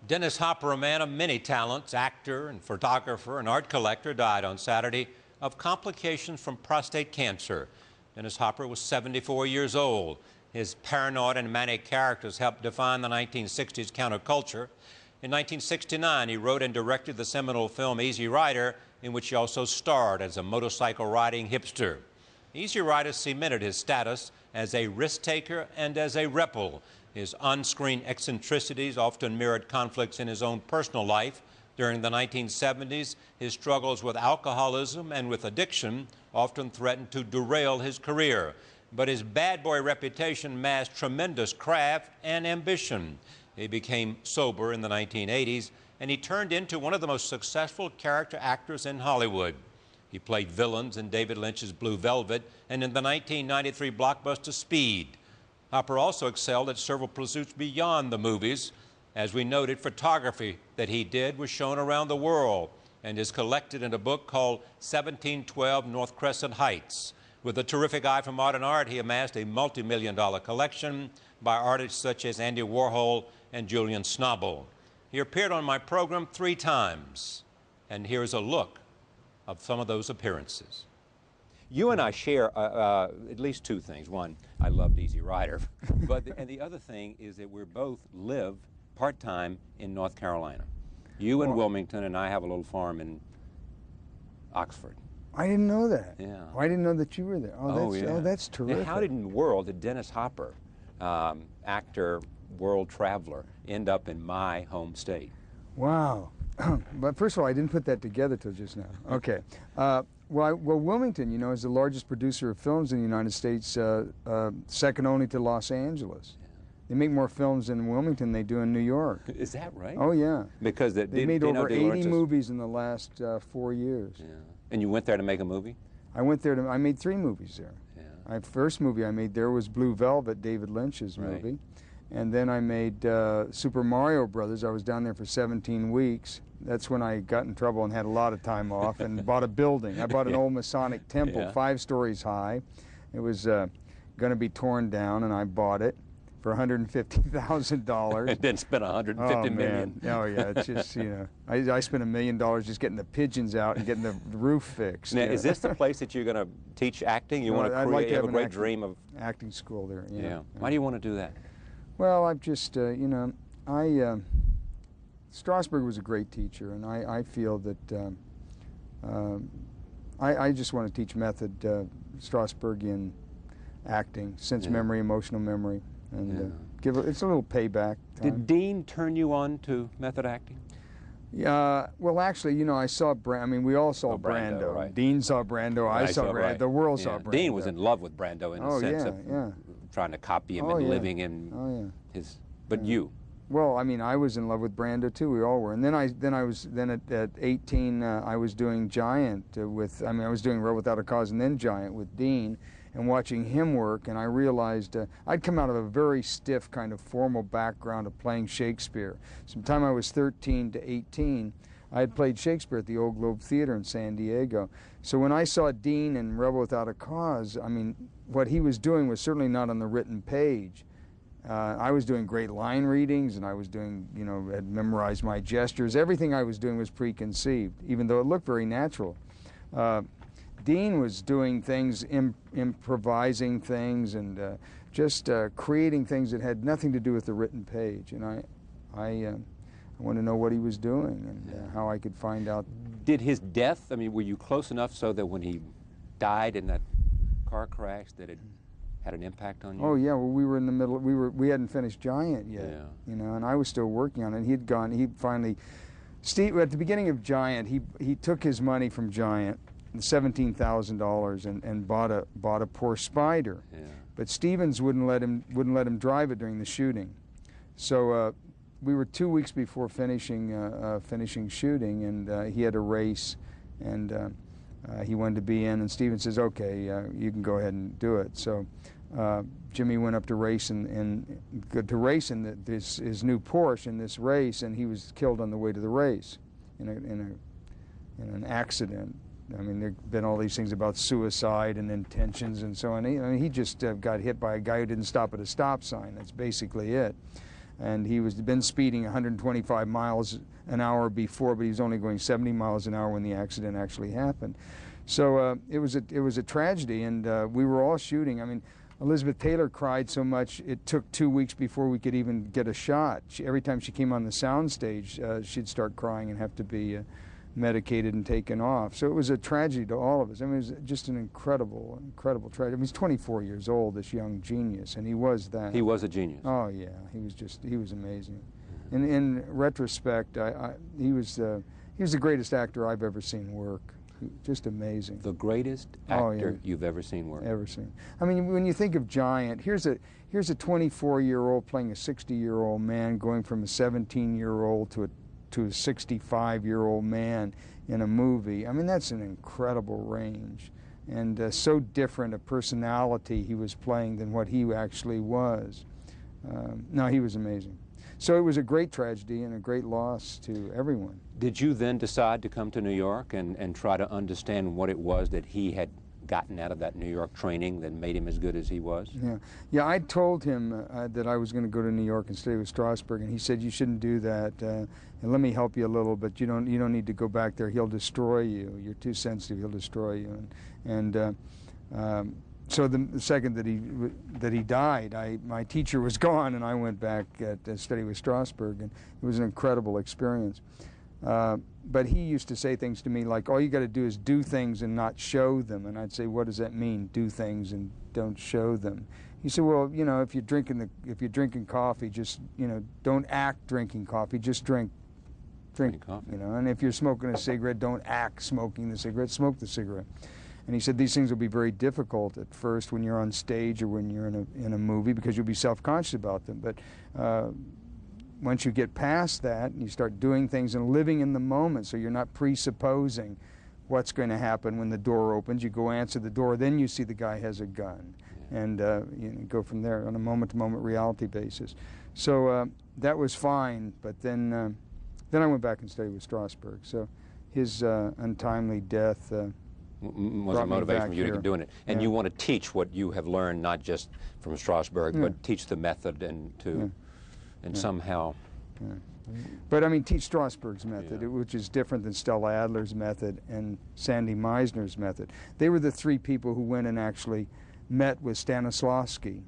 Dennis Hopper, a man of many talents, actor and photographer and art collector, died on Saturday of complications from prostate cancer. Dennis Hopper was 74 years old. His paranoid and manic characters helped define the 1960s counterculture. In 1969, he wrote and directed the seminal film Easy Rider, in which he also starred as a motorcycle-riding hipster. Easy Rider cemented his status as a risk-taker and as a rebel. His on-screen eccentricities often mirrored conflicts in his own personal life. During the 1970s, his struggles with alcoholism and with addiction often threatened to derail his career. But his bad boy reputation masked tremendous craft and ambition. He became sober in the 1980s, and he turned into one of the most successful character actors in Hollywood. He played villains in David Lynch's Blue Velvet and in the 1993 blockbuster Speed. Hopper also excelled at several pursuits beyond the movies. As we noted, photography that he did was shown around the world and is collected in a book called 1712 North Crescent Heights. With a terrific eye for modern art, he amassed a multi-million-dollar collection by artists such as Andy Warhol and Julian Schnabel. He appeared on my program 3 times, and here's a look of some of those appearances. You and I share at least 2 things. One, I loved Easy Rider, and the other thing is that we both live part-time in North Carolina. You in Wilmington, and I have a little farm in Oxford. I didn't know that. Yeah. Oh, I didn't know that you were there. Yeah. That's terrific. Now, how in the world did Dennis Hopper, actor, world traveler, end up in my home state? Wow. But first of all, I didn't put that together till just now. Okay. Well, Wilmington, you know, is the largest producer of films in the United States, second only to Los Angeles. Yeah. They make more films in Wilmington than they do in New York. Is that right? Oh, yeah. Because they made over 80 movies in the last 4 years. Yeah. And you went there to make a movie? I went there I made 3 movies there. Yeah. My first movie I made there was Blue Velvet, David Lynch's movie. And then I made Super Mario Brothers. I was down there for 17 weeks. That's when I got in trouble and had a lot of time off and bought a building. I bought an old Masonic temple, 5 stories high. It was going to be torn down, and I bought it for $150,000. And then spent $150 million. Oh yeah, it's just, you know, I spent $1 million just getting the pigeons out and getting the roof fixed. Now, is this the place that you're going to teach acting? You want to create, like to have a great dream of acting school there. Yeah. Why do you want to do that? Well, I've just, you know, Strasberg was a great teacher, and I feel that I just want to teach method, Strasbergian acting, sense memory, emotional memory, and it's a little payback time. Did Dean turn you on to method acting? Yeah, well, actually, you know, I saw I mean, we all saw Brando. Right. Dean saw Brando. I saw Brando. The world saw Brando. Dean was in love with Brando in the sense of trying to copy him and living in his. But you. Well, I mean, I was in love with Brando too. We all were. And then at 18, I was doing Giant I was doing Rebel Without a Cause and then Giant with Dean, and watching him work. And I realized I'd come out of a very stiff kind of formal background of playing Shakespeare. Sometime I was 13 to 18, I had played Shakespeare at the Old Globe Theater in San Diego. So when I saw Dean in Rebel Without a Cause, I mean, what he was doing was certainly not on the written page. I was doing great line readings, and I was doing, you know, had memorized my gestures. Everything I was doing was preconceived, even though it looked very natural. Dean was doing things, improvising things, and just creating things that had nothing to do with the written page. And I wanted to know what he was doing and how I could find out. Did his death, I mean, were you close enough so that when he died in that car crash that it had an impact on you? Oh yeah, well, we were in the middle. We hadn't finished Giant yet, you know, and I was still working on it. He finally, Steve, at the beginning of Giant, he took his money from Giant, $17,000, and bought a Porsche Spider. Yeah. But Stevens wouldn't let him drive it during the shooting. So we were 2 weeks before finishing shooting, and he had a race, and he wanted to be in, and Steven says, okay, you can go ahead and do it. So Jimmy went up to race in his new Porsche in this race, and he was killed on the way to the race in an accident. I mean, there've been all these things about suicide and intentions and so on. He just got hit by a guy who didn't stop at a stop sign. That's basically it. and he was been speeding 125 miles an hour before, but he was only going 70 miles an hour when the accident actually happened. So it was a tragedy, and we were all shooting. I mean, Elizabeth Taylor cried so much it took 2 weeks before we could even get a shot. Every time she came on the sound stage, she'd start crying and have to be medicated and taken off. So it was a tragedy to all of us. I mean, it was just an incredible tragedy. I mean, he's 24 years old, this young genius, and he was that. He was a genius. Oh yeah, he was amazing. In retrospect, he was the greatest actor I've ever seen work. Just amazing. The greatest actor you've ever seen work. Ever seen. I mean, when you think of Giant, here's a 24-year-old playing a 60-year-old man, going from a 17-year-old to a 65-year-old man in a movie. I mean, that's an incredible range, and so different a personality he was playing than what he actually was. No, he was amazing. So it was a great tragedy and a great loss to everyone. Did you then decide to come to New York and try to understand what it was that he had gotten out of that New York training that made him as good as he was? Yeah. I told him that I was going to go to New York and study with Strasberg, and he said, "You shouldn't do that. And let me help you a little, but you don't need to go back there. He'll destroy you. You're too sensitive. He'll destroy you." So the second that he died, my teacher was gone, and I went back to study with Strasberg, and it was an incredible experience. But he used to say things to me like, "All you got to do is do things and not show them." And I'd say, "What does that mean? Do things and don't show them?" He said, "Well, you know, if you're drinking coffee, just, you know, don't act drinking coffee. Just drink coffee. You know. And if you're smoking a cigarette, don't act smoking the cigarette. Smoke the cigarette." And he said these things will be very difficult at first when you're on stage or when you're in a movie, because you'll be self-conscious about them. But once you get past that and you start doing things and living in the moment, so you're not presupposing what's going to happen when the door opens, you go answer the door, then you see the guy has a gun, and you know, go from there on a moment-to-moment reality basis. So that was fine, but then I went back and studied with Strasberg. So his untimely death was a motivation for you to keep doing it. And you want to teach what you have learned, not just from Strasberg, but teach the method and somehow. But I mean, teach Strasberg's method, which is different than Stella Adler's method and Sandy Meisner's method. They were the three people who went and actually met with Stanislavski.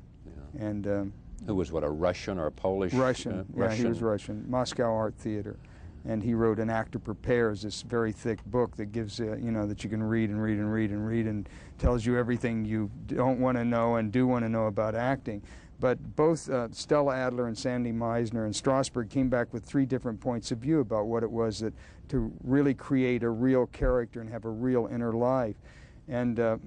And who was what, a Russian or a Polish? Russian. Yeah, he was Russian. Moscow Art Theater. And he wrote An Actor Prepares, this very thick book that gives, you know, that you can read and read and read and read, and tells you everything you don't want to know and do want to know about acting. But both Stella Adler and Sandy Meisner and Strasberg came back with three different points of view about what it was that to really create a real character and have a real inner life. And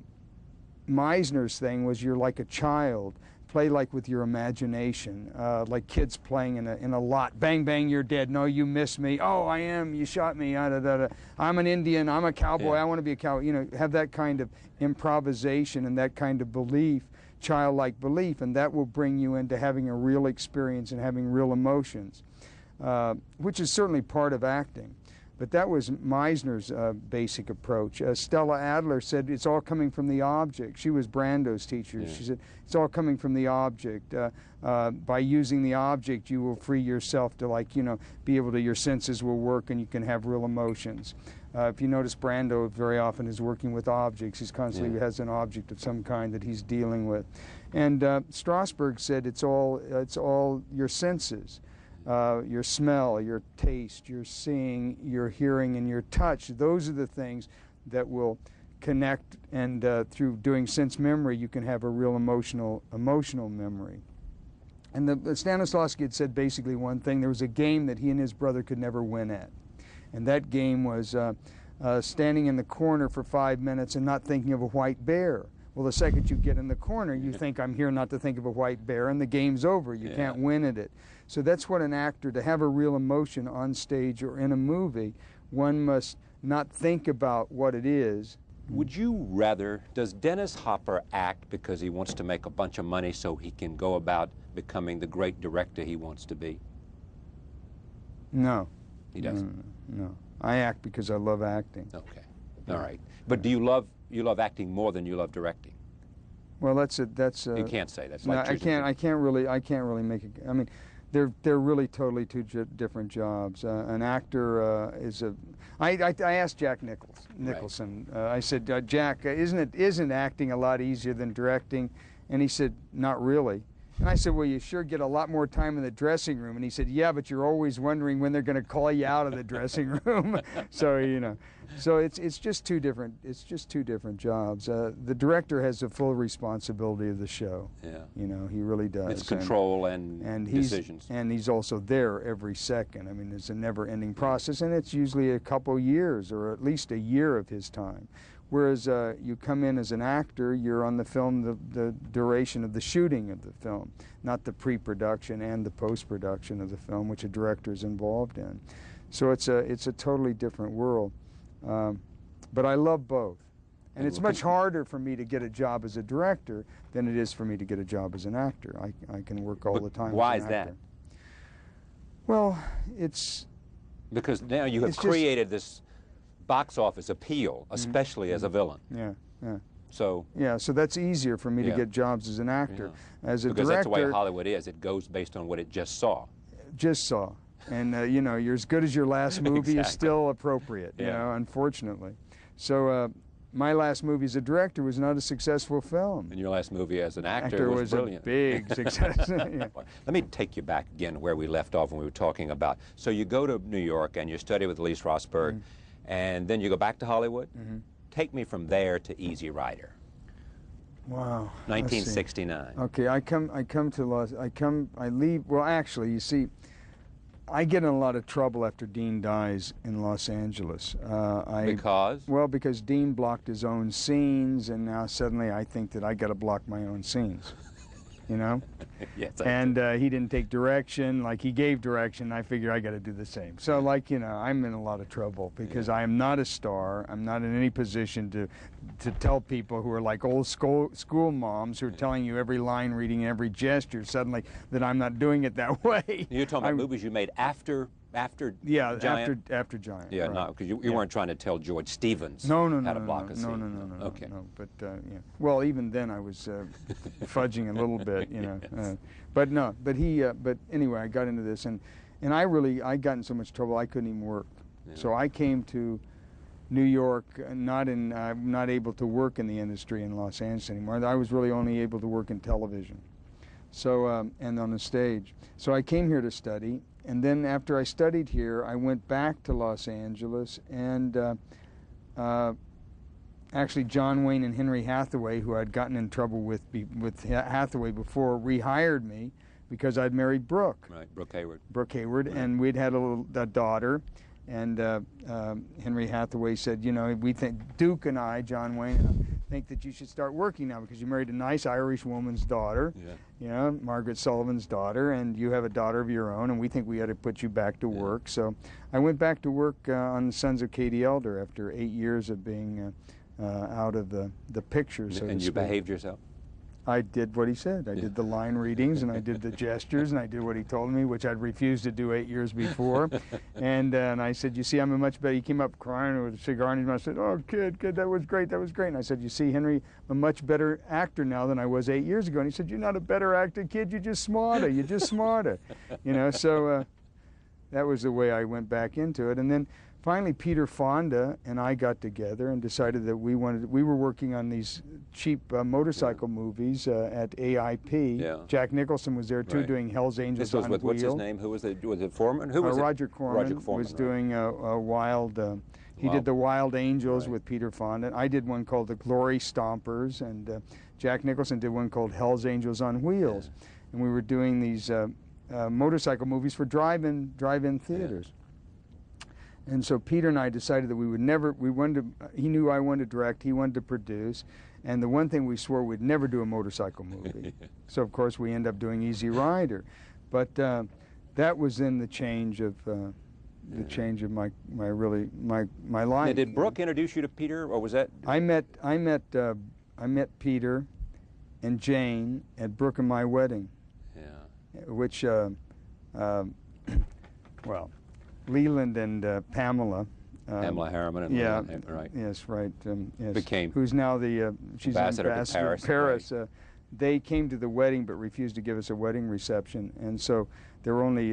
Meisner's thing was, you're like a child. Play like with your imagination, like kids playing in a lot. Bang, bang, you're dead. No, you missed me. Oh, I am. You shot me. I'm an Indian. I'm a cowboy. I want to be a cowboy. You know, have that kind of improvisation and that kind of belief, childlike belief, and that will bring you into having a real experience and having real emotions, which is certainly part of acting. But that was Meisner's basic approach. Stella Adler said it's all coming from the object. She was Brando's teacher. She said it's all coming from the object. By using the object, you will free yourself to, like, you know, be able to, your senses will work and you can have real emotions. If you notice, Brando very often is working with objects. He's constantly has an object of some kind that he's dealing with. And Strasberg said it's all your senses. Your smell, your taste, your seeing, your hearing, and your touch. Those are the things that will connect, and through doing sense memory, you can have a real emotional memory. And Stanislavski had said basically one thing. There was a game that he and his brother could never win at. And that game was standing in the corner for 5 minutes and not thinking of a white bear. Well, the second you get in the corner, you think, I'm here not to think of a white bear, and the game's over. You can't win at it. So that's what an actor, to have a real emotion on stage or in a movie, one must not think about what it is. Would you rather, does Dennis Hopper act because he wants to make a bunch of money so he can go about becoming the great director he wants to be? No. He doesn't? No. I act because I love acting. Okay. All right. But do you love acting more than you love directing? Well, that's you can't say that's no, like I can't really make it. I mean, they're really totally two different jobs. An actor is a. I asked Jack Nicholson. I said, Jack, isn't acting a lot easier than directing? And he said, not really. And I said, well, you sure get a lot more time in the dressing room. And he said, yeah, but you're always wondering when they're going to call you out of the dressing room. So, you know, so it's just two different jobs. The director has the full responsibility of the show. Yeah. You know, he really does. It's control and decisions. And he's also there every second. I mean, it's a never-ending process, and it's usually a couple years or at least a year of his time. Whereas you come in as an actor, you're on the film the duration of the shooting of the film, not the pre-production and the post-production of the film, which a director is involved in. So it's a totally different world. But I love both. And it's much harder for me to get a job as a director than it is for me to get a job as an actor. I can work all the time. Why as is an actor. that? Well, it's... Because now you have created this box office appeal, especially as a villain. Yeah, yeah. So so that's easier for me to get jobs as an actor. As a because director, that's the way Hollywood is. It goes based on what it just saw. And you know, you're as good as your last movie is still appropriate. You know, unfortunately. So my last movie as a director was not a successful film. And your last movie as an actor was brilliant. A big success. Yeah. Let me take you back again where we left off when we were talking about. So you go to New York and you study with Lee Strasberg. And then you go back to Hollywood. Take me from there to Easy Rider. Wow. 1969. Okay, I leave. Well, actually, you see, I get in a lot of trouble after Dean dies in Los Angeles. Because? Well, because Dean blocked his own scenes, and now suddenly I think that I got to block my own scenes. You know? Yes, and he didn't take direction. Like, he gave direction. I figure I got to do the same. So, like, you know, I'm in a lot of trouble because I am not a star. I'm not in any position to tell people who are like old school moms who are telling you every line reading, every gesture, suddenly that I'm not doing it that way. You're talking about movies you made after Giant? after Giant. Yeah, right. no, because you weren't trying to tell George Stevens how to block a scene. No. Okay. No, but yeah. Well, even then I was fudging a little bit, you know. But anyway, I got into this, and I got in so much trouble I couldn't even work. Yeah. So I came to New York, not able to work in the industry in Los Angeles anymore. I was really only able to work in television, so and on the stage. So I came here to study. And then after I studied here, I went back to Los Angeles, and actually John Wayne and Henry Hathaway, who I'd gotten in trouble with Hathaway before, rehired me because I'd married Brooke. Right, Brooke Hayward. Brooke Hayward, right. And we'd had a daughter, and Henry Hathaway said, you know, we think, Duke and I, John Wayne, think that you should start working now because you married a nice Irish woman's daughter, you know, Margaret Sullivan's daughter, and you have a daughter of your own, and we think we ought to put you back to work. So I went back to work on The Sons of Katie Elder after 8 years of being out of the picture, so to speak. And you behaved yourself? I did what he said. I did the line readings, and I did the gestures, and I did what he told me, which I'd refused to do 8 years before. And I said, you see, I'm a much better. He came up crying with a cigar in his mouth. I said, oh, kid, that was great, that was great. And I said, you see, Henry, I'm a much better actor now than I was 8 years ago. And he said, you're not a better actor, kid. You're just smarter. You're just smarter. You know, so that was the way I went back into it. And then finally, Peter Fonda and I got together and decided that we were working on these cheap motorcycle movies at AIP. Yeah. Jack Nicholson was there too, doing Hell's Angels on Wheels. What's his name? Who was it? Was it Foreman? Who was Roger Corman. Roger Corman was doing a wild. He did the Wild Angels with Peter Fonda. I did one called The Glory Stompers, and Jack Nicholson did one called Hell's Angels on Wheels. Yeah. And we were doing these motorcycle movies for drive-in theaters. Yeah. And so Peter and I decided that he knew I wanted to direct, he wanted to produce, and the one thing we swore we'd never do a motorcycle movie. So of course we end up doing Easy Rider. But that was in the change of my life. Now, did Brooke introduce you to Peter, or was that? I met Peter and Jane at Brooke and my wedding. Yeah. Which well, Leland and Pamela. Pamela Harriman and Leland, right? Yes, right. Yes. Became. Who's now she's ambassador to Paris. Paris. Right. they came to the wedding but refused to give us a wedding reception, and so there were only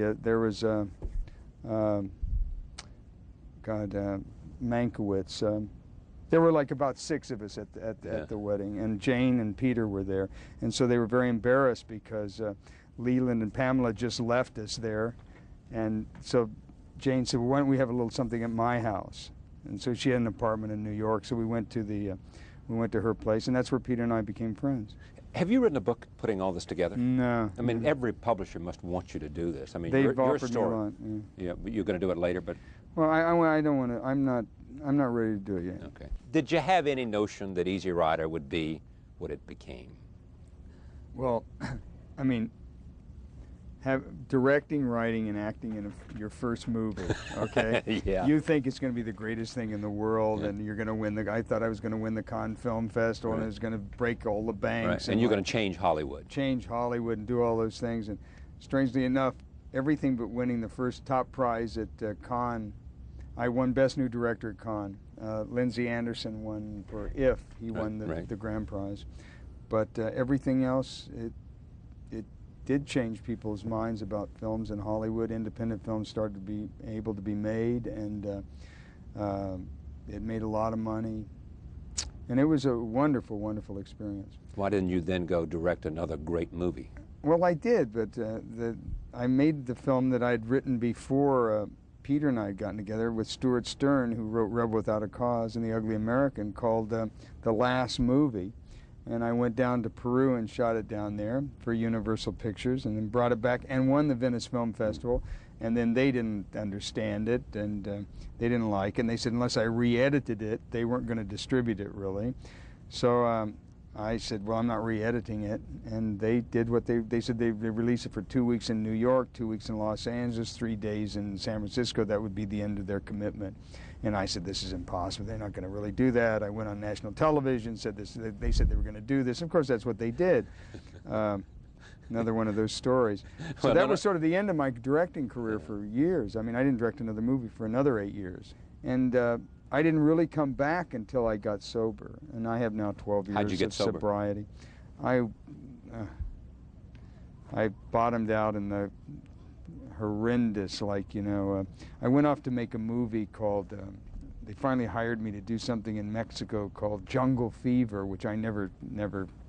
Mankiewicz. There were like about 6 of us at the wedding, and Jane and Peter were there, and so they were very embarrassed because Leland and Pamela just left us there, and so Jane said, well, why don't we have a little something at my house? And so she had an apartment in New York, so we went to her place, and that's where Peter and I became friends. Have you written a book putting all this together? No. I mean, every publisher must want you to do this. I mean, They've your offered story. me a lot. Yeah, but you're going to do it later, but... Well, I don't want to. I'm not ready to do it yet. Okay. Did you have any notion that Easy Rider would be what it became? Well, I mean, directing, writing, and acting in your first movie, okay? Yeah. You think it's going to be the greatest thing in the world, and you're going to win I thought I was going to win the Cannes Film Festival, and it was going to break all the banks. Right. And you're going to change Hollywood. Change Hollywood and do all those things. And strangely enough, everything but winning the first top prize at Cannes, I won Best New Director at Cannes. Lindsay Anderson won for If. He won the grand prize. But everything else, it did change people's minds about films in Hollywood. Independent films started to be able to be made, and it made a lot of money. And it was a wonderful, wonderful experience. Why didn't you then go direct another great movie? Well, I did, but I made the film that I'd written before Peter and I had gotten together with Stuart Stern, who wrote Rebel Without a Cause and The Ugly American, called The Last Movie. And I went down to Peru and shot it down there for Universal Pictures, and then brought it back and won the Venice Film Festival. And then they didn't understand it, and they didn't like it. And they said unless I re-edited it, they weren't going to distribute it, really. So I said, well, I'm not re-editing it. And they did what they said. They released it for 2 weeks in New York, 2 weeks in Los Angeles, 3 days in San Francisco. That would be the end of their commitment. And I said, this is impossible. They're not going to really do that. I went on national television, said this. They said they were going to do this. Of course, that's what they did. Another one of those stories. So well, that was sort of the end of my directing career for years. I mean, I didn't direct another movie for another 8 years. And I didn't really come back until I got sober. And I have now 12 years How'd you get of sober? sobriety. I bottomed out in the horrendous, like, you know, I went off to make a movie called, they finally hired me to do something in Mexico called Jungle Fever, which I never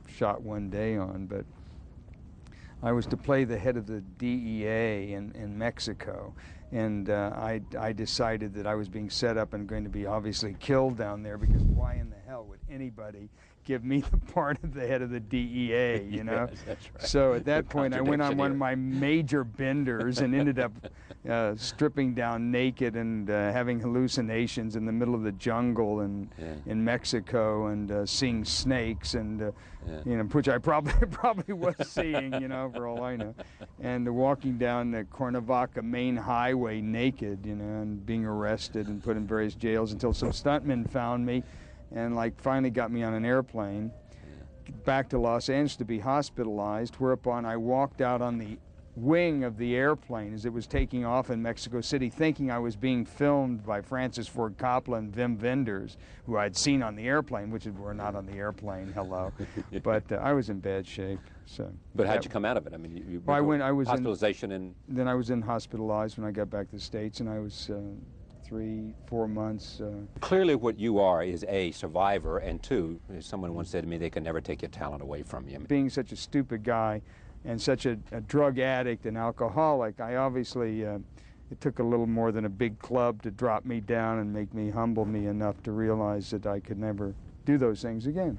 shot one day on, but I was to play the head of the DEA in Mexico, and I decided that I was being set up and going to be obviously killed down there, because why in the hell would anybody give me the part of the head of the DEA, you know? Yes, that's right. So at that point, I went on one here. of my major benders and ended up stripping down naked and having hallucinations in the middle of the jungle in Mexico, and seeing snakes, and you know, which I probably was seeing, you know, for all I know, and walking down the Cuernavaca main highway naked, you know, and being arrested and put in various jails until some stuntmen found me and like finally got me on an airplane back to Los Angeles to be hospitalized, whereupon I walked out on the wing of the airplane as it was taking off in Mexico City, thinking I was being filmed by Francis Ford Coppola and Wim Wenders, who I'd seen on the airplane, which were not on the airplane, hello. But I was in bad shape. So. But how'd you come out of it? I mean, you well, I was hospitalization and... Then I was hospitalized when I got back to the States, and I was 3-4 months. Clearly what you are is A, survivor, and 2, as someone once said to me, they can never take your talent away from you. Being such a stupid guy and such a drug addict and alcoholic, I obviously, it took a little more than a big club to drop me down and make me humble me enough to realize that I could never do those things again.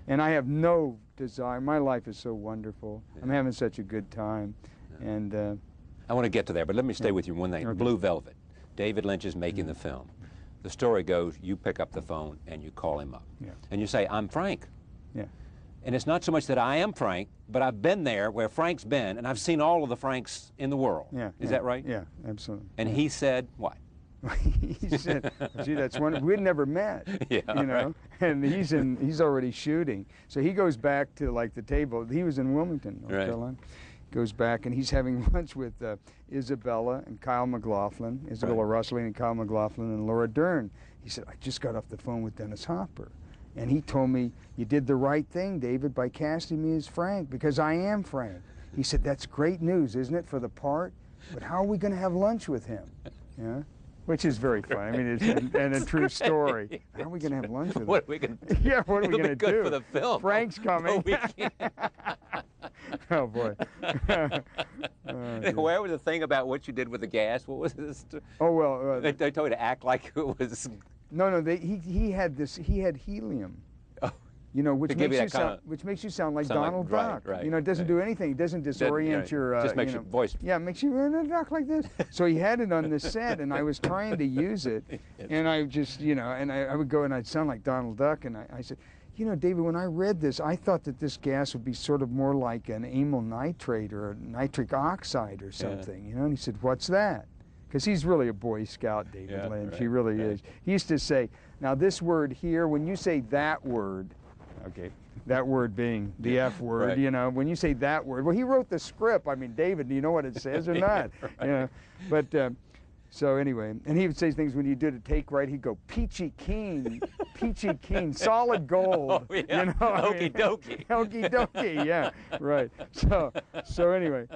And I have no desire. My life is so wonderful. I'm having such a good time. And I want to get to there, but let me stay with you one thing. Okay. Blue Velvet. David Lynch is making the film. The story goes, you pick up the phone and you call him up. Yeah. And you say, I'm Frank. Yeah. And it's not so much that I am Frank, but I've been there where Frank's been, and I've seen all of the Franks in the world. Yeah. Is that right? Yeah, absolutely. And he said, what? He said, gee, that's wonderful. We'd never met, Yeah, you know, right. and he's already shooting. So he goes back to like the table. He was in Wilmington, North Carolina. Goes back and he's having lunch with Isabella and Kyle MacLachlan, Isabella Rossellini and Kyle MacLachlan and Laura Dern. He said, I just got off the phone with Dennis Hopper. And he told me, you did the right thing, David, by casting me as Frank, because I am Frank. He said, that's great news, isn't it, for the part? But how are we going to have lunch with him? Yeah? Which is very funny. I mean, it's and a true story. How are we going to have lunch with him? What are we going to do? Yeah, what are we going to do? Good for the film. Frank's coming. Oh, boy. Where was the thing about what you did with the gas? What was this? Oh, well. They told you to act like it was... No, he had this, he had helium. Oh. You know, which To give makes you you that sound, kinda- which makes you sound like sound like- Donald right, Duck. right, You know, it doesn't right. do anything. It doesn't disorient Right. your. Just makes you your know, voice. Yeah, it makes you duck like this. So he had it on the set, and I was trying to use it, and I just, you know, and I would go and I'd sound like Donald Duck, and I said, you know, David, when I read this, I thought that this gas would be sort of more like an amyl nitrate or a nitric oxide or something, you know. And he said, what's that? Because he's really a Boy Scout, David Yeah, Lynch. right, He really right. is. He used to say, now this word here, when you say that word, okay, that word being the F word, Right. you know, when you say that word, well, he wrote the script. I mean, David, do you know what it says or not? Right. You know, but so anyway, and he would say things when you did a take right, he'd go, peachy keen, solid gold. Oh, yeah. You know, I mean, Okey dokey. Okie dokie, yeah, right. So anyway,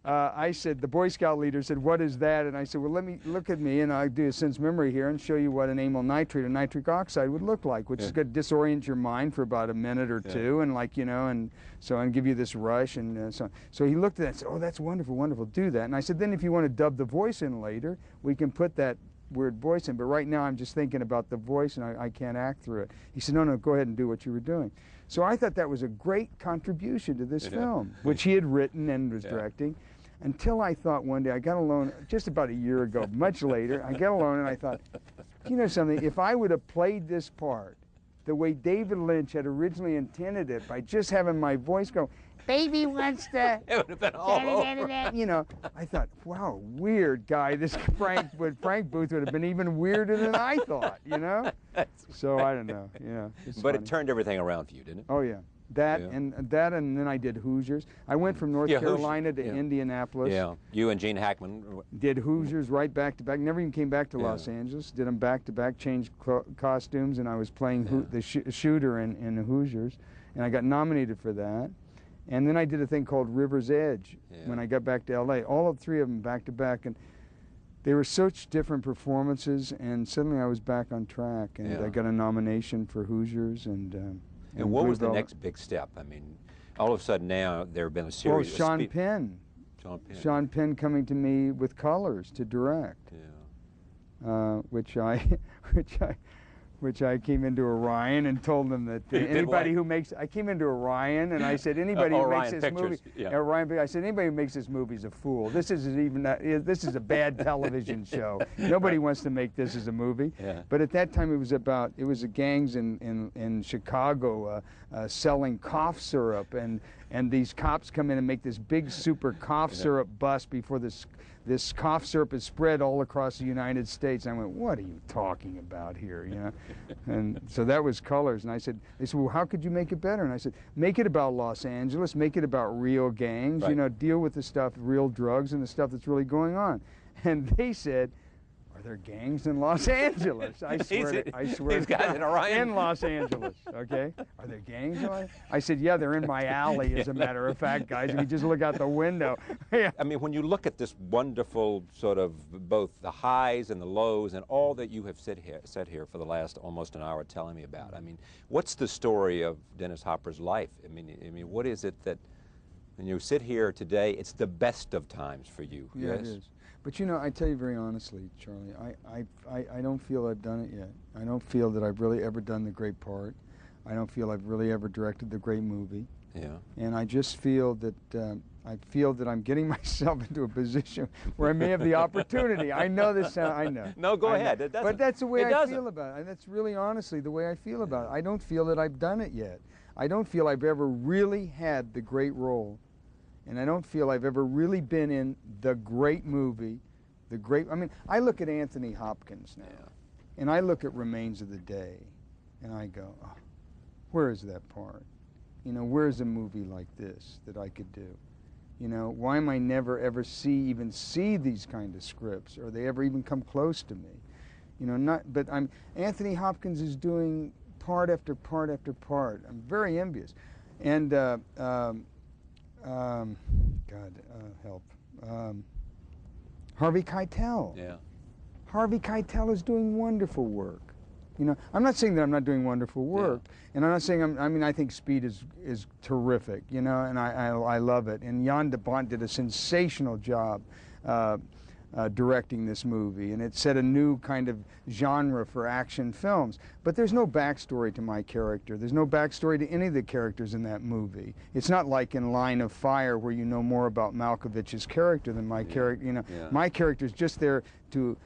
I said, the Boy Scout leader said, what is that? And I said, well, let me look at me, and I'll do a sense memory here and show you what an amyl nitrate or nitric oxide would look like, which is going to disorient your mind for about a minute or two, and like, you know, and so and give you this rush, and so on. So he looked at that and said, oh, that's wonderful, wonderful, do that. And I said, then if you want to dub the voice in later, we can put that weird voice in, but right now I'm just thinking about the voice and I can't act through it. He said, no, go ahead and do what you were doing. So I thought that was a great contribution to this film, which he had written and was directing, until I thought one day, I got alone just about a year ago, much later, I got alone and I thought, you know something, if I would have played this part the way David Lynch had originally intended it, by just having my voice go, baby wants to, It would have been all over. you know, I thought, wow, weird guy. This Frank Booth would have been even weirder than I thought, you know? So I don't know, yeah. But it turned everything around for you, didn't it? Oh yeah, and then I did Hoosiers. I went from North Carolina to Indianapolis. Yeah, you and Gene Hackman. Did Hoosiers right back to back. Never even came back to Los Angeles. Did them back to back. Changed costumes, and I was playing the shooter in Hoosiers, and I got nominated for that. And then I did a thing called River's Edge when I got back to L.A. All three of them back to back, and they were such different performances. And suddenly I was back on track, and I got a nomination for Hoosiers. And what was the Bluebell. next big step? I mean, all of a sudden now there have been a series. Sean Penn. Sean Penn coming to me with Colors to direct. Yeah. Which I came into Orion and told them that anybody who makes, I came into Orion and I said, anybody who makes this movie, Orion, I said, anybody who makes this movie is a fool. This isn't even, this is a bad television show. Nobody wants to make this as a movie. Yeah. But at that time it was the gangs in Chicago selling cough syrup, and these cops come in and make this big super cough syrup bust before this cough syrup is spread all across the United States. And I went, what are you talking about here, you know? And so that was Colors. And they said, well, how could you make it better? And I said, make it about Los Angeles, make it about real gangs, you know, deal with the stuff, real drugs and the stuff that's really going on. And they said, are there gangs in Los Angeles? I swear These guys in Orion. In Los Angeles, okay? Are there gangs in Los Angeles? I said, yeah, they're in my alley, as a matter of fact, guys. If you just look out the window. Yeah. I mean, when you look at this wonderful sort of both the highs and the lows and all that you have said here for the last almost an hour telling me about, I mean, what's the story of Dennis Hopper's life? I mean, what is it that, when you sit here today, it's the best of times for you? Yeah, it is. But you know, I tell you very honestly, Charlie, I don't feel I've done it yet. I don't feel that I've really ever done the great part. I don't feel I've really ever directed the great movie. Yeah. And I just feel that I'm getting myself into a position where I may have the opportunity. I know this. I know. No, go ahead. It doesn't. But that's the way I doesn't. feel about it. And that's really honestly the way I feel about it. I don't feel that I've done it yet. I don't feel I've ever really had the great role. And I don't feel I've ever really been in the great movie, I mean, I look at Anthony Hopkins now, and I look at Remains of the Day, and I go, oh, where is that part? You know, where's a movie like this that I could do? You know, why am I never ever even see these kind of scripts, or they ever even come close to me? You know, but Anthony Hopkins is doing part after part after part. I'm very envious. And help. Harvey Keitel. Yeah. Harvey Keitel is doing wonderful work. You know, I'm not saying that I'm not doing wonderful work, and I'm not saying I mean, I think Speed is terrific, you know, and I love it. And Jan de Bont did a sensational job directing this movie, and it set a new kind of genre for action films. But there's no backstory to my character. There's no backstory to any of the characters in that movie. It's not like in Line of Fire, where you know more about Malkovich's character than my character. You know, my character's just there to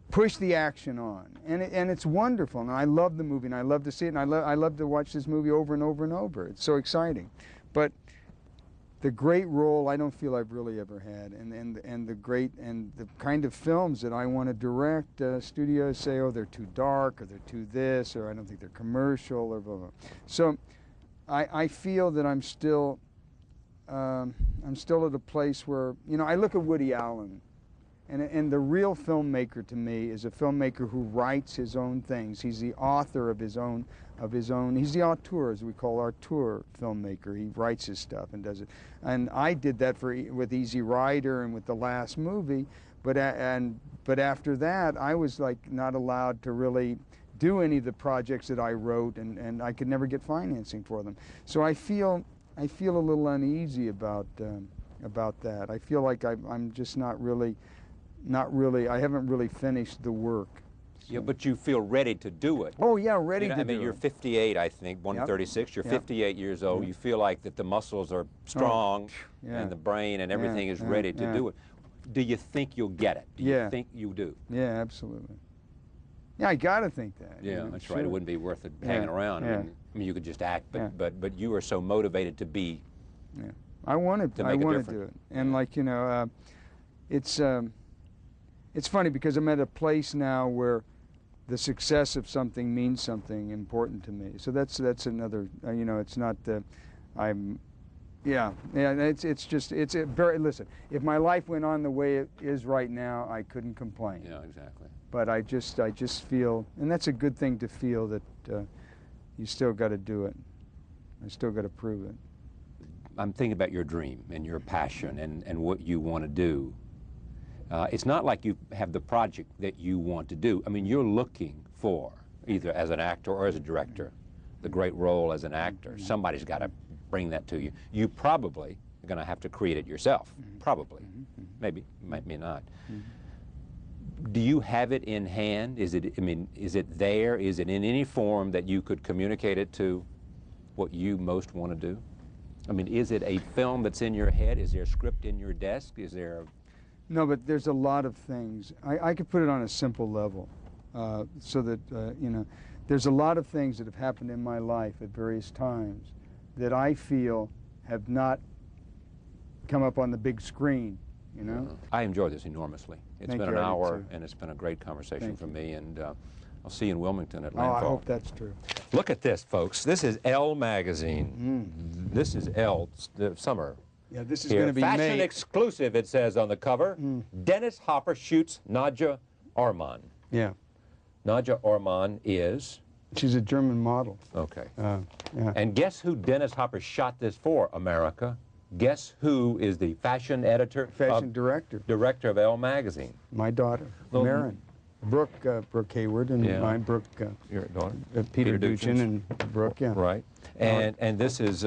push the action on, and it's wonderful, and I love the movie, and I love to see it, and I love to watch this movie over and over and over. It's so exciting. But the great role I don't feel I've really ever had, and the kind of films that I want to direct, studios say, oh, they're too dark, or they're too this, or I don't think they're commercial, or blah, blah. So I feel that I'm still at a place where, you know, I look at Woody Allen. And the real filmmaker to me is a filmmaker who writes his own things. He's the author of his own. He's the auteur, as we call auteur filmmaker. He writes his stuff and does it. And I did that with Easy Rider and with the last movie. But after that, I was like not allowed to really do any of the projects that I wrote, and I could never get financing for them. So I feel a little uneasy about that. I feel like I'm just not really, I haven't really finished the work. So. Yeah, but you feel ready to do it. Oh yeah, ready to do it. I mean, you're 58, I think, 136. You're 58 years old. You feel like that the muscles are strong, and the brain and everything is ready to do it. Do you think you'll get it? Do you think you do? Yeah, absolutely. Yeah, I gotta think that. Yeah, that's right. It wouldn't be worth it hanging around. I mean, you could just act, but you are so motivated to be. Yeah, I want to do it, and like, you know, it's funny because I'm at a place now where the success of something means something important to me. So that's another, you know, it's not the, it's a very, listen, if my life went on the way it is right now, I couldn't complain. Yeah, exactly. But I just feel, and that's a good thing to feel, that you still got to do it. I still got to prove it. I'm thinking about your dream and your passion and what you want to do. It's not like you have the project that you want to do. I mean, you're looking for, either as an actor or as a director, the great role as an actor. Somebody's got to bring that to you. You probably are going to have to create it yourself. Probably. Maybe, maybe not. Do you have it in hand? Is it, I mean, is it there? Is it in any form that you could communicate it to what you most want to do? I mean, is it a film that's in your head? Is there a script in your desk? Is there a... No, but there's a lot of things. I could put it on a simple level, so that, you know, there's a lot of things that have happened in my life at various times that I feel have not come up on the big screen, you know? I enjoyed this enormously. It's been an hour, and it's been a great conversation for me, and I'll see you in Wilmington at Landfall. Oh, I hope that's true. Look at this, folks. This is Elle magazine. This is Elle summer. Yeah, this is going to be fashion exclusive, it says on the cover. Dennis Hopper shoots Nadja Auermann. Yeah. Nadja Auermann is? She's a German model. Okay. Yeah. And guess who Dennis Hopper shot this for, America? Guess who is the fashion editor? Fashion director. Director of Elle magazine. My daughter, Marin. Brooke Hayward and mine, Brooke. Your daughter? Peter Duchin and Brooke, yeah. Right. And this is...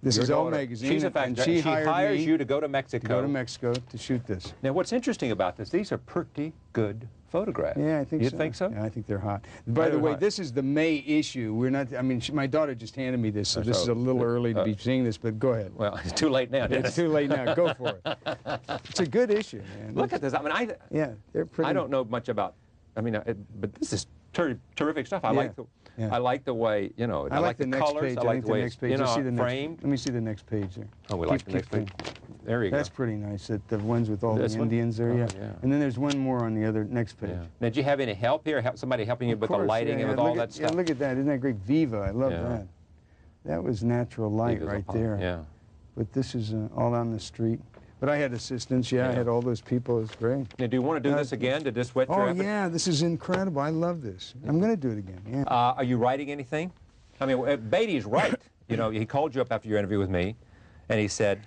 This is Elle magazine. She's a fashion director. She hires you to go to Mexico. To go to Mexico to shoot this. Now, what's interesting about this, these are pretty good photographs. Yeah, I think so. You think so? Yeah, I think they're hot. By the way, this is the May issue. We're not, I mean, my daughter just handed me this, so this is a little early to be seeing this, but go ahead. Well, it's too late now, Dennis. It's too late now. Go for it. It's a good issue, man. Look at this. I mean, yeah, they're pretty. I don't know much about, I mean, but this is terrific stuff. I like the... Yeah. I like the way, you know, I like the next colors, page. I like the way next it's, page. you know, see the framed. Let me see the next page there. Oh, we like the next page. There you go. That's pretty nice, the ones with all the This one? Indians there, yeah. And then there's one more on the other next page. Yeah. Now, did you have any help here? Somebody helping you with the lighting and with all that stuff? Yeah, look at that. Isn't that great? Viva, I love that. That was natural light right there. Yeah. But this is all on the street. But I had assistants, yeah, I had all those people, it was great. Now, do you want to do this again? Did this whet your Oh, appetite? yeah, this is incredible. I love this. I'm going to do it again, yeah. Are you writing anything? I mean, Beatty's right. You know, he called you up after your interview with me, and he said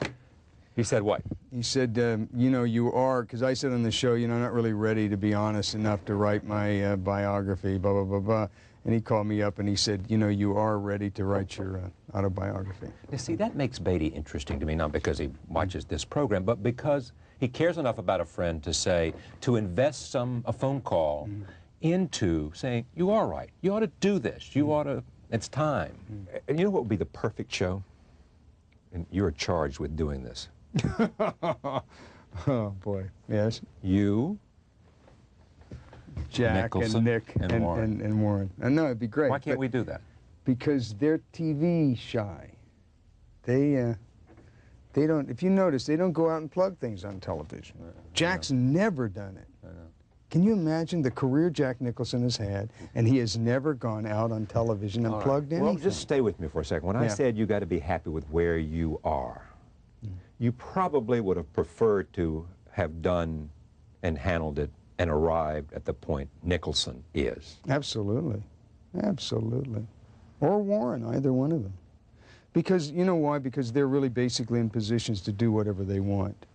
what? He said, you know, you are, because I said on the show, you know, I'm not really ready to be honest enough to write my biography, blah, blah, blah, blah. And he called me up and he said, you know, you are ready to write your autobiography. Now, see, that makes Beatty interesting to me, not because he watches this program, but because he cares enough about a friend to say, to invest a phone call into saying, you are right, you ought to do this, you ought to, it's time. And you know what would be the perfect show? And you're charged with doing this. Oh, boy, yes. You, Jack Nicholson, and Nick and Warren. And Warren. I know, it'd be great. Why can't we do that? Because they're TV shy. They don't, if you notice, they don't go out and plug things on television. Jack's never done it. Can you imagine the career Jack Nicholson has had, and he has never gone out on television and plugged anything? Well, just stay with me for a second. When I said you got to be happy with where you are, you probably would have preferred to have done and handled it and arrived at the point Nicholson is. Absolutely. Absolutely. Or Warren, either one of them. Because, you know why? Because they're really basically in positions to do whatever they want.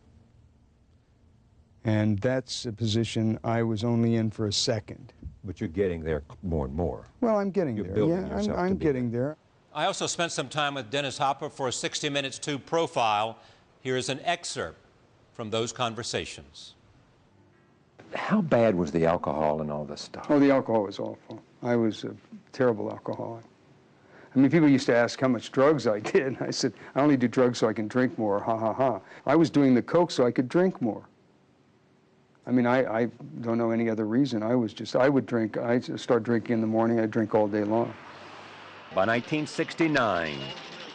And that's a position I was only in for a second. But you're getting there more and more. Well, I'm getting You're there. building Yeah, yourself to I'm be getting there. I also spent some time with Dennis Hopper for a 60 Minutes 2 profile. Here is an excerpt from those conversations. How bad was the alcohol and all this stuff? Oh, the alcohol was awful. I was a terrible alcoholic. I mean, people used to ask how much drugs I did. I said, I only do drugs so I can drink more, ha, ha, ha. I was doing the coke so I could drink more. I mean, I don't know any other reason. I would drink, I'd start drinking in the morning, I'd drink all day long. By 1969,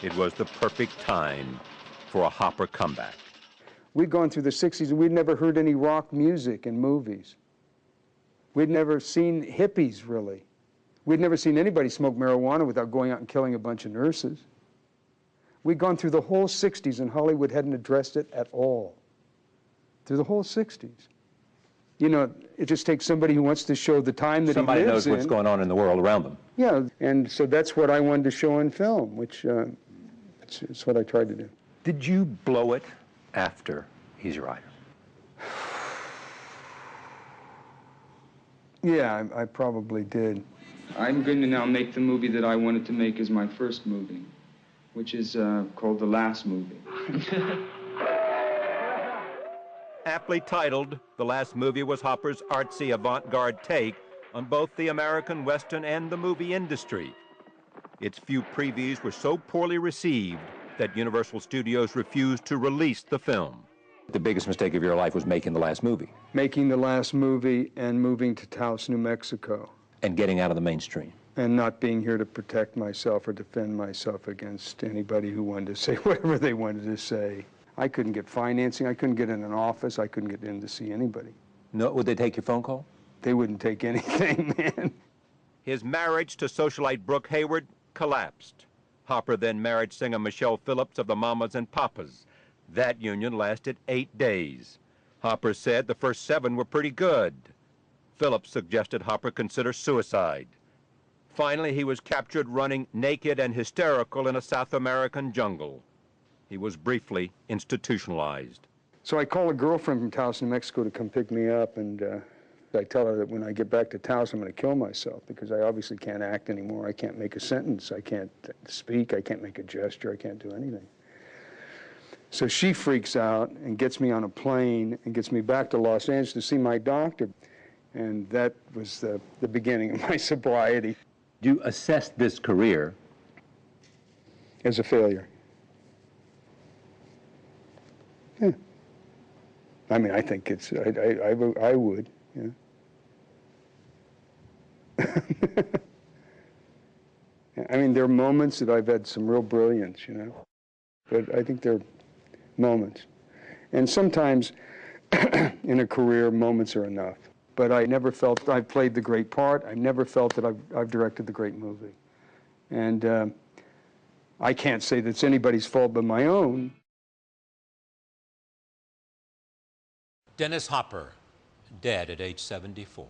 it was the perfect time for a Hopper comeback. We'd gone through the 60s and we'd never heard any rock music in movies. We'd never seen hippies, really. We'd never seen anybody smoke marijuana without going out and killing a bunch of nurses. We'd gone through the whole 60s and Hollywood hadn't addressed it at all. Through the whole 60s. You know, it just takes somebody who wants to show the time that Somebody he lives knows what's going on in the world around them. Yeah, and so that's what I wanted to show in film, which it's what I tried to do. Did you blow it after Easy Rider? Yeah, I probably did. I'm going to now make the movie that I wanted to make as my first movie, which is called The Last Movie. Aptly titled, The Last Movie was Hopper's artsy avant-garde take on both the American Western and the movie industry. Its few previews were so poorly received that Universal Studios refused to release the film. The biggest mistake of your life was making The Last Movie. Making The Last Movie and moving to Taos, New Mexico. And getting out of the mainstream. And not being here to protect myself or defend myself against anybody who wanted to say whatever they wanted to say. I couldn't get financing, I couldn't get in an office, I couldn't get in to see anybody. No, would they take your phone call? They wouldn't take anything, man. His marriage to socialite Brooke Hayward collapsed. Hopper then married singer Michelle Phillips of the Mamas and Papas. That union lasted 8 days. Hopper said the first 7 were pretty good. Phillips suggested Hopper consider suicide. Finally, he was captured running naked and hysterical in a South American jungle. He was briefly institutionalized. So I call a girlfriend from Taos, New Mexico to come pick me up, and I tell her that when I get back to Taos, I'm going to kill myself because I obviously can't act anymore. I can't make a sentence. I can't speak. I can't make a gesture. I can't do anything. So she freaks out and gets me on a plane and gets me back to Los Angeles to see my doctor. And that was the beginning of my sobriety. You assessed this career as a failure. Yeah. I mean, I think it's, I would, yeah. I mean, there are moments that I've had some real brilliance, you know, but I think they're moments. And sometimes in a career, moments are enough. But I never felt I've played the great part. I've never felt that I've directed the great movie. And I can't say that's anybody's fault but my own. Dennis Hopper, dead at age 74.